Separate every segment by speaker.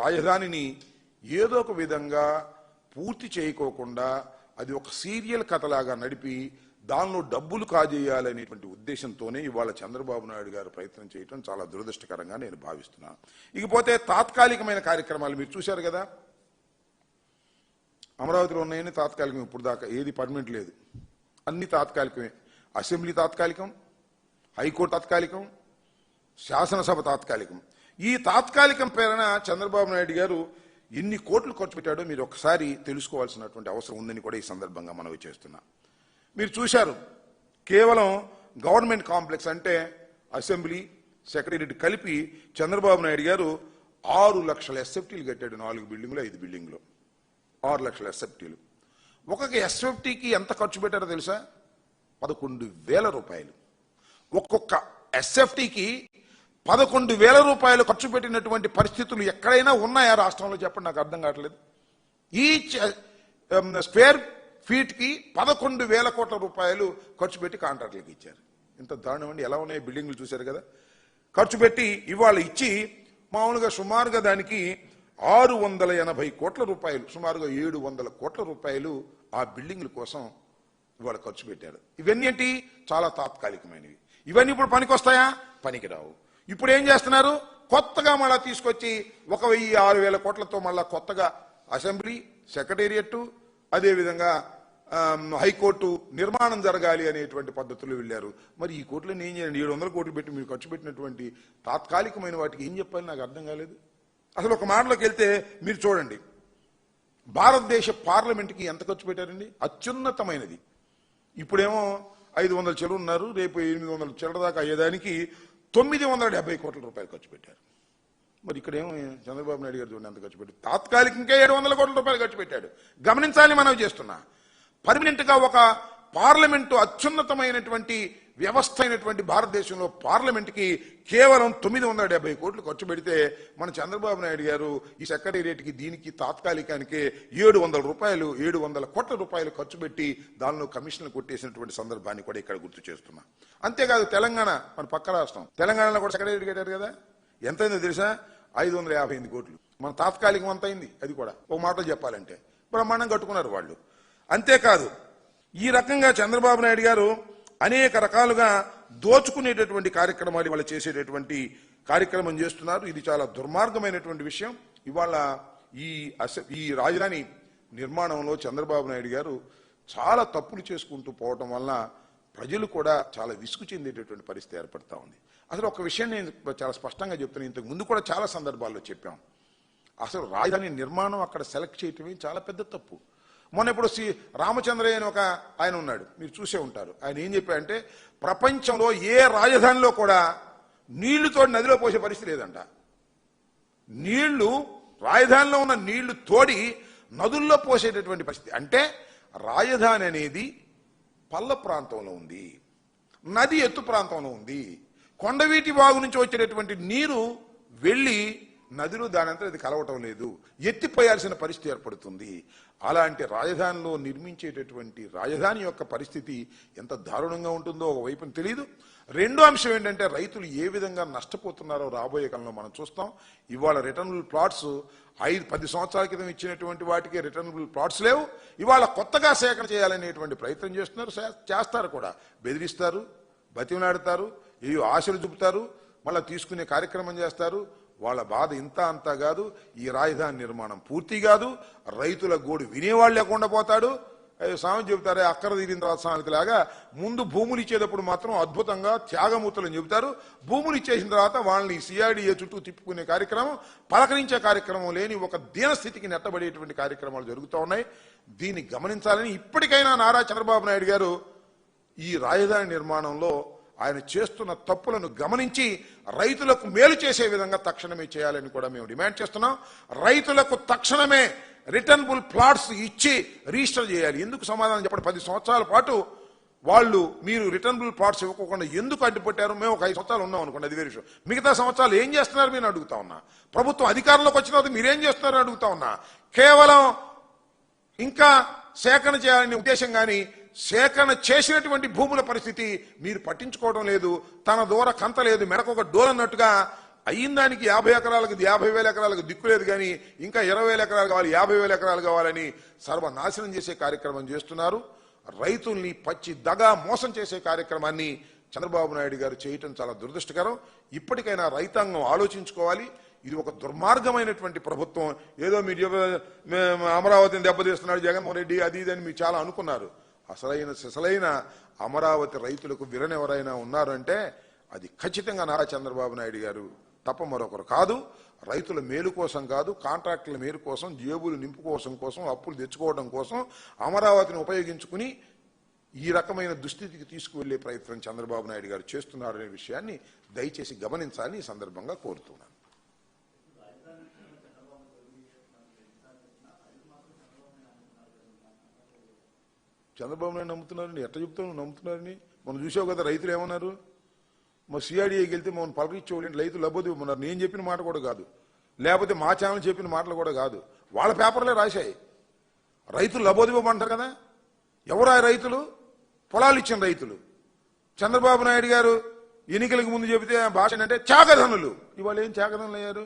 Speaker 1: రాజధానిని ఏదో ఒక విధంగా పూర్తి చేయకోకుండా అది ఒక సీరియల్ కథలాగా నడిపి దానిలో డబ్బులు కాజేయాలనేటువంటి ఉద్దేశంతోనే ఇవాళ చంద్రబాబు నాయుడు గారు ప్రయత్నం చేయడం చాలా దురదృష్టకరంగా నేను భావిస్తున్నాను. ఇకపోతే తాత్కాలికమైన కార్యక్రమాలు మీరు చూశారు కదా, అమరావతిలో ఉన్నాయని తాత్కాలికం, ఇప్పుడు దాకా ఏది పర్మనెంట్ లేదు, అన్ని తాత్కాలికమే. అసెంబ్లీ తాత్కాలికం, హైకోర్టు తాత్కాలికం, శాసనసభ తాత్కాలికం. ఈ తాత్కాలికం పేరున చంద్రబాబు నాయుడు గారు ఎన్ని కోట్లు ఖర్చు పెట్టాడో మీరు ఒకసారి తెలుసుకోవాల్సినటువంటి అవసరం ఉందని కూడా ఈ సందర్భంగా మనవి చేస్తున్నా. మీరు చూశారు, కేవలం గవర్నమెంట్ కాంప్లెక్స్ అంటే అసెంబ్లీ, సెక్రటేరియట్ కలిపి చంద్రబాబు నాయుడు గారు 6 లక్షల ఎస్ఎఫ్టీలు కట్టాడు. 4 బిల్డింగులు 5 బిల్డింగులు 6 లక్షల ఎస్ఎఫ్టీలు. ఒక్కొక్క ఎస్ఎఫ్టీకి ఎంత ఖర్చు పెట్టారో తెలుసా? 11,000 రూపాయలు. ఒక్కొక్క ఎస్ఎఫ్టీకి 11,000 రూపాయలు ఖర్చు పెట్టినటువంటి పరిస్థితులు ఎక్కడైనా ఉన్నాయా రాష్ట్రంలో? చెప్పండి, నాకు అర్థం కావట్లేదు. ఈ స్క్వేర్ ఫీట్ కి 11,000 కోట్ల రూపాయలు ఖర్చు పెట్టి కాంట్రాక్టులకు ఇచ్చారు. ఇంత దారుణం అండి. ఎలా ఉన్నాయి బిల్డింగ్లు చూశారు కదా. ఖర్చు పెట్టి ఇవాళ ఇచ్చి మామూలుగా సుమారుగా దానికి 680 కోట్ల రూపాయలు, సుమారుగా 700 కోట్ల రూపాయలు ఆ బిల్డింగ్ల కోసం ఇవాళ ఖర్చు పెట్టారు. ఇవన్నీ ఏంటి? చాలా తాత్కాలికమైనవి. ఇవన్నీ ఇప్పుడు పనికొస్తాయా? పనికిరావు. ఇప్పుడు ఏం చేస్తున్నారు? కొత్తగా మళ్ళా తీసుకొచ్చి 1,000-6,000 కోట్లతో మళ్ళా కొత్తగా అసెంబ్లీ, సెక్రటేరియట్, అదేవిధంగా హైకోర్టు నిర్మాణం జరగాలి అనేటువంటి పద్ధతులు వెళ్ళారు. మరి ఈ కోట్లను ఏం చేయండి? 700 కోట్లు పెట్టి మీరు ఖర్చు పెట్టినటువంటి తాత్కాలికమైన వాటికి ఏం చెప్పాలి? నాకు అర్థం కాలేదు. అసలు ఒక మాటలోకి వెళ్తే మీరు చూడండి, భారతదేశ పార్లమెంట్కి ఎంత ఖర్చు పెట్టారండి? అత్యున్నతమైనది. ఇప్పుడేమో 500 చెరువు ఉన్నారు, రేపు 800 చిల్లర దాకా అయ్యేదానికి 970 కోట్ల రూపాయలు ఖర్చు పెట్టారు. మరి ఇక్కడేమో చంద్రబాబు నాయుడు గారు చూడండి ఎంత ఖర్చు పెట్టారు. తాత్కాలికంగా 700 కోట్ల రూపాయలు ఖర్చు పెట్టాడు. గమనించాలి, మనం చేస్తున్నా పర్మనెంట్ గా ఒక పార్లమెంటు, అత్యున్నతమైనటువంటి వ్యవస్థ అయినటువంటి భారతదేశంలో పార్లమెంట్కి కేవలం 970 కోట్లు ఖర్చు పెడితే మన చంద్రబాబు నాయుడు గారు ఈ సెక్రటేరియట్కి దీనికి తాత్కాలికానికి 700 కోట్ల రూపాయలు ఖర్చు పెట్టి దానిలో కమిషన్లు కొట్టేసినటువంటి సందర్భాన్ని కూడా ఇక్కడ గుర్తు చేస్తున్నా. అంతేకాదు తెలంగాణ, మన పక్క రాష్ట్రం తెలంగాణలో కూడా సెక్రటేరియట్ కట్టారు కదా. ఎంతైందో తెలుసా? 558 కోట్లు. మన తాత్కాలికం అంత అయింది. అది కూడా ఒక మాటలో చెప్పాలంటే బ్రహ్మాండం కట్టుకున్నారు వాళ్ళు. అంతేకాదు ఈ రకంగా చంద్రబాబు నాయుడు గారు అనేక రకాలుగా దోచుకునేటటువంటి కార్యక్రమాలు ఇవాళ చేసేటటువంటి కార్యక్రమం చేస్తున్నారు. ఇది చాలా దుర్మార్గమైనటువంటి విషయం. ఇవాళ ఈ రాజధాని నిర్మాణంలో చంద్రబాబు నాయుడు గారు చాలా తప్పులు చేసుకుంటూ పోవటం వల్ల ప్రజలు కూడా చాలా విసుగు చెందేటటువంటి పరిస్థితి ఏర్పడతా ఉంది. అసలు ఒక విషయం నేను చాలా స్పష్టంగా చెప్తున్నాను, ఇంతకు ముందు కూడా చాలా సందర్భాల్లో చెప్పాం. అసలు రాజధాని నిర్మాణం అక్కడ సెలెక్ట్ చేయటమే చాలా పెద్ద తప్పు. మొన్న ఇప్పుడు రామచంద్రయ్య అని ఒక ఆయన ఉన్నాడు, మీరు చూసే ఉంటారు. ఆయన ఏం చెప్పారంటే ప్రపంచంలో ఏ రాజధానిలో కూడా నీళ్లుతో నదిలో పోసే పరిస్థితి లేదంట. నీళ్లు, రాజధానిలో ఉన్న నీళ్లు తోడి నదుల్లో పోసేటటువంటి పరిస్థితి. అంటే రాజధాని అనేది పల్ల ప్రాంతంలో ఉంది, నది ఎత్తు ప్రాంతంలో ఉంది. కొండవీటి వాగు నుంచి వచ్చేటటువంటి నీరు వెళ్ళి నదిలో దానంతా అది కలవటం లేదు, ఎత్తిపోయాల్సిన పరిస్థితి ఏర్పడుతుంది. అలాంటి రాజధానిలో నిర్మించేటటువంటి రాజధాని యొక్క పరిస్థితి ఎంత దారుణంగా ఉంటుందో ఒకవైపున తెలియదు. రెండో అంశం ఏంటంటే రైతులు ఏ విధంగా నష్టపోతున్నారో రాబోయే కాలంలో మనం చూస్తాం. ఇవాళ రిటర్నబుల్ ప్లాట్స్ 5-10 సంవత్సరాల క్రితం ఇచ్చినటువంటి వాటికి రిటర్నబుల్ ప్లాట్స్ లేవు. ఇవాళ కొత్తగా సేకరణ చేయాలనేటువంటి ప్రయత్నం చేస్తున్నారు, చేస్తారు కూడా. బెదిరిస్తారు, బతిమలాడతారు, ఏయో ఆశలు చూపుతారు, మళ్ళీ తీసుకునే కార్యక్రమం చేస్తారు. వాళ్ళ బాధ ఇంత అంతా కాదు. ఈ రాజధాని నిర్మాణం పూర్తి కాదు. రైతుల గోడు వినేవాళ్ళు లేకుండా పోతాడు. సామెత చెబుతారే, అక్కర తీరిన తర్వాత సామెత లాగా ముందు భూములు ఇచ్చేటప్పుడు మాత్రం అద్భుతంగా త్యాగమూర్తులని చెబుతారు. భూములు ఇచ్చేసిన తర్వాత వాళ్ళని సిఐడిఏ చుట్టూ తిప్పుకునే కార్యక్రమం, పలకరించే కార్యక్రమం లేని ఒక దీనస్థితికి నెట్టబడేటువంటి కార్యక్రమాలు జరుగుతూ ఉన్నాయి. దీన్ని గమనించాలని ఇప్పటికైనా నారా చంద్రబాబు నాయుడు గారు ఈ రాజధాని నిర్మాణంలో ఆయన చేస్తున్న తప్పులను గమనించి రైతులకు మేలు చేసే విధంగా తక్షణమే చేయాలని కూడా మేము డిమాండ్ చేస్తున్నాం. రైతులకు తక్షణమే రిటర్నబుల్ ప్లాట్స్ ఇచ్చి రిజిస్టర్ చేయాలి. ఎందుకు సమాధానం చెప్పండి? 10 సంవత్సరాల పాటు వాళ్ళు మీరు రిటర్నబుల్ ప్లాట్స్ ఇవ్వకుండా ఎందుకు అడ్డుపట్టారు? మేము ఒక 5 సంవత్సరాలు ఉన్నాం అనుకోండి, అది వేరే విషయం. మిగతా సంవత్సరాలు ఏం చేస్తున్నారు మీరు అడుగుతా ఉన్నా. ప్రభుత్వం అధికారంలోకి వచ్చిన తర్వాత మీరేం చేస్తున్నారు అడుగుతా ఉన్నా. కేవలం ఇంకా సేకరణ చేయాలనే ఉద్దేశం కానీ సేకరణ చేసినటువంటి భూముల పరిస్థితి మీరు పట్టించుకోవడం లేదు. తన దూర కంత లేదు, మెడకొక డోలన్నట్టుగా అయిన దానికి 50 ఎకరాలకు 50,000 ఎకరాలకు దిక్కులేదు కానీ ఇంకా 20,000 ఎకరాలు కావాలి, 50,000 ఎకరాలు కావాలని సర్వనాశనం చేసే కార్యక్రమం చేస్తున్నారు. రైతుల్ని పచ్చి దగా మోసం చేసే కార్యక్రమాన్ని చంద్రబాబు నాయుడు గారు చేయటం చాలా దురదృష్టకరం. ఇప్పటికైనా రైతాంగం ఆలోచించుకోవాలి. ఇది ఒక దుర్మార్గమైనటువంటి ప్రభుత్వం. ఏదో మీరు అమరావతిని దెబ్బతీస్తున్నాడు జగన్మోహన్ రెడ్డి అది ఇది అని మీరు చాలా అనుకున్నారు. అసలైన అమరావతి రైతులకు విలన్ ఎవరైనా ఉన్నారంటే అది ఖచ్చితంగా నారా చంద్రబాబు నాయుడు గారు తప్ప మరొకరు కాదు. రైతుల మేలు కోసం కాదు, కాంట్రాక్టుల మేలు కోసం, జేబులు నింపుకోవడం కోసం, అప్పులు తెచ్చుకోవడం కోసం అమరావతిని ఉపయోగించుకుని ఈ రకమైన దుస్థితికి తీసుకువెళ్లే ప్రయత్నం చంద్రబాబు నాయుడు గారు చేస్తున్నారనే విషయాన్ని దయచేసి గమనించాలని ఈ సందర్భంగా కోరుతున్నాను. చంద్రబాబు నాయుడు నమ్ముతున్నారని ఎట్లా చెప్తాను నమ్ముతున్నారని? మనం చూసావు కదా రైతులు ఏమన్నారు. మా సిఆర్డీఏకి వెళ్తే మమ్మల్ని పలకరించేవాళ్ళు రైతులు లబ్బోదివ్వమన్నారు. నేను చెప్పిన మాట కూడా కాదు, లేకపోతే మా ఛానల్ చెప్పిన మాటలు కూడా కాదు, వాళ్ళ పేపర్లే రాశాయి. రైతులు లబ్బోదివ్వమంటారు కదా. ఎవరా రైతులు? పొలాలు ఇచ్చిన రైతులు. చంద్రబాబు నాయుడు గారు ఎన్నికలకు ముందు చెబితే భాష అంటే త్యాగధనులు. ఇవాళ ఏం త్యాగధనులు అయ్యారు?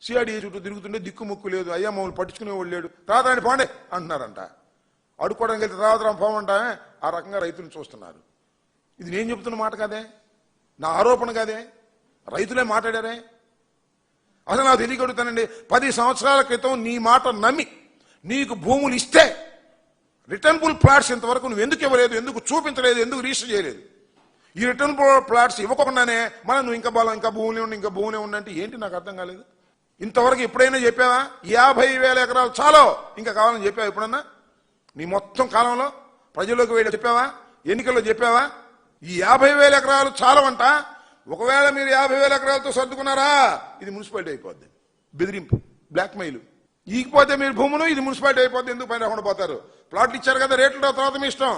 Speaker 1: సిఆర్డీఏ చుట్టూ తిరుగుతుంటే దిక్కుముక్కు లేదు, అయ్యా మమ్మల్ని పట్టించుకునేవాళ్ళు లేడు, తర్వాత ఆయన పాండే అంటున్నారంట. అడుక్కోవడానికి వెళ్తే తర్వాత పోమంటా. ఆ రకంగా రైతులను చూస్తున్నారు. ఇది నేను చెబుతున్న మాట కాదే, నా ఆరోపణ కాదే, రైతులే మాట్లాడారే. అసలు నాకు తెలియగలుగుతానండి, 10 సంవత్సరాల క్రితం నీ మాట నమ్మి నీకు భూములు ఇస్తే రిటర్నబుల్ ప్లాట్స్ ఇంతవరకు నువ్వు ఎందుకు ఇవ్వలేదు, ఎందుకు చూపించలేదు, ఎందుకు రిజిస్టర్ చేయలేదు? ఈ రిటర్నబుల్ ప్లాట్స్ ఇవ్వకుండానే మనం నువ్వు ఇంకా బలం ఇంకా భూములే ఉండంటే ఏంటి నాకు అర్థం కాలేదు. ఇంతవరకు ఎప్పుడైనా చెప్పావా 50,000 ఎకరాలు చాలో ఇంకా కావాలని చెప్పావా ఎప్పుడన్నా? నీ మొత్తం కాలంలో ప్రజల్లోకి వెళ్ళి చెప్పావా? ఎన్నికల్లో చెప్పావా? ఈ 50,000 ఎకరాలు చాలవంట. ఒకవేళ మీరు 50,000 ఎకరాలతో సర్దుకున్నారా ఇది మున్సిపాలిటీ అయిపోద్ది. బెదిరింపు, బ్లాక్మెయిల్. ఈకపోతే మీరు భూములు ఇది మున్సిపాలిటీ అయిపోద్ది. ఎందుకు పైన రాకుండా పోతారు? ప్లాట్లు ఇచ్చారు కదా, రేట్ల తర్వాత మీ ఇష్టం.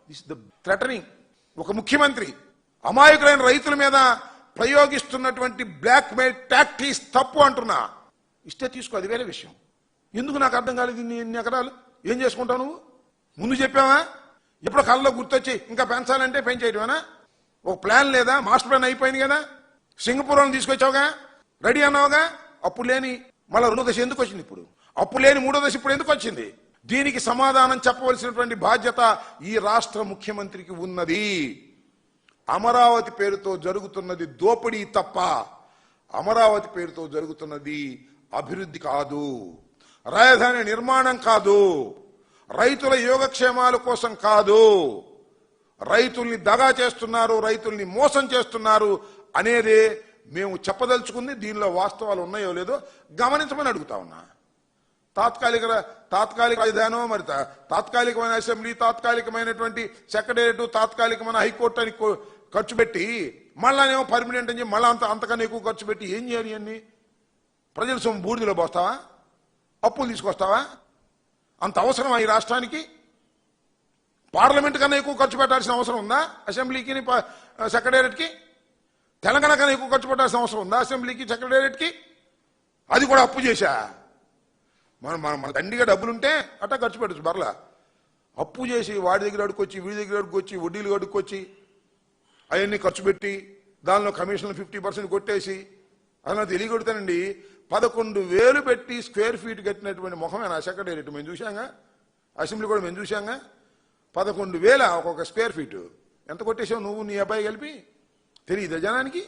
Speaker 1: This the threatening. ఒక ముఖ్యమంత్రి అమాయకులైన రైతుల మీద ప్రయోగిస్తున్నటువంటి బ్లాక్మెయిల్ టాక్టిక్స్ తప్పు అంటున్నా. ఇస్తే తీసుకో, అది వేరే విషయం. ఎందుకు నాకు అర్థం కాలేదు. ఇన్ని ఎకరాలు ఏం చేసుకుంటావు నువ్వు? ముందు చెప్పావా? ఎప్పుడో కళ్ళలో గుర్తొచ్చి ఇంకా పెంచాలంటే పెంచేయటమేనా? ఒక ప్లాన్ లేదా? మాస్టర్ ప్లాన్ అయిపోయింది కదా. సింగపూర్ తీసుకొచ్చావుగా, రెడీ అన్నావుగా. అప్పుడు లేని మళ్ళీ 2వ దశ ఎందుకు వచ్చింది ఇప్పుడు? అప్పుడు లేని 3వ దశ ఇప్పుడు ఎందుకు వచ్చింది? దీనికి సమాధానం చెప్పవలసినటువంటి బాధ్యత ఈ రాష్ట్ర ముఖ్యమంత్రికి ఉన్నది. అమరావతి పేరుతో జరుగుతున్నది దోపిడీ తప్ప అమరావతి పేరుతో జరుగుతున్నది అభివృద్ధి కాదు, రాజధాని నిర్మాణం కాదు, రైతుల యోగక్షేమాల కోసం కాదు. రైతుల్ని దగా చేస్తున్నారు, రైతుల్ని మోసం చేస్తున్నారు అనేదే మేము చెప్పదలుచుకుంది. దీనిలో వాస్తవాలు ఉన్నాయో లేదో గమనించమని అడుగుతా ఉన్నా. తాత్కాలిక రాజధానో, మరి తాత్కాలికమైన అసెంబ్లీ, తాత్కాలికమైనటువంటి సెక్రటేరియట్, తాత్కాలికమైన హైకోర్టు అని ఖర్చు పెట్టి మళ్ళానేమో పర్మనెంట్ అని చెప్పి మళ్ళా అంతకన్నా ఎక్కువ ఖర్చు పెట్టి ఏం చేయాలి? అన్ని ప్రజల సొమ్ము బూడిదలో పోస్తావా? అప్పులు తీసుకొస్తావా? అంత అవసరమా ఈ రాష్ట్రానికి? పార్లమెంట్ కన్నా ఎక్కువ ఖర్చు పెట్టాల్సిన అవసరం ఉందా అసెంబ్లీకి, సెక్రటేరియట్కి? తెలంగాణ కన్నా ఎక్కువ ఖర్చు పెట్టాల్సిన అవసరం ఉందా అసెంబ్లీకి, సెక్రటేరియట్కి? అది కూడా అప్పు చేశా. మన దండిగా డబ్బులుంటే అట్టా ఖర్చు పెట్టచ్చు. బర్లా అప్పు చేసి వాడి దగ్గర అడుక్కొచ్చి వీడి దగ్గర అడుక్కొచ్చి వడ్డీలు అడుక్కొచ్చి అవన్నీ ఖర్చు పెట్టి దానిలో కమిషన్లు 50% కొట్టేసి అలా తెలియగొడతానండి. 11,000 పెట్టి స్క్వేర్ ఫీట్ కట్టినటువంటి ముఖమేనా సెక్రటేరియట్? మేము చూసాంగా, అసెంబ్లీ కూడా మేము చూసాంగా. 11,000 ఒక్కొక్క స్క్వేర్ ఫీటు. ఎంత కొట్టేసావు నువ్వు నీ అబ్బాయి కలిపి? తెలియదా జనానికి?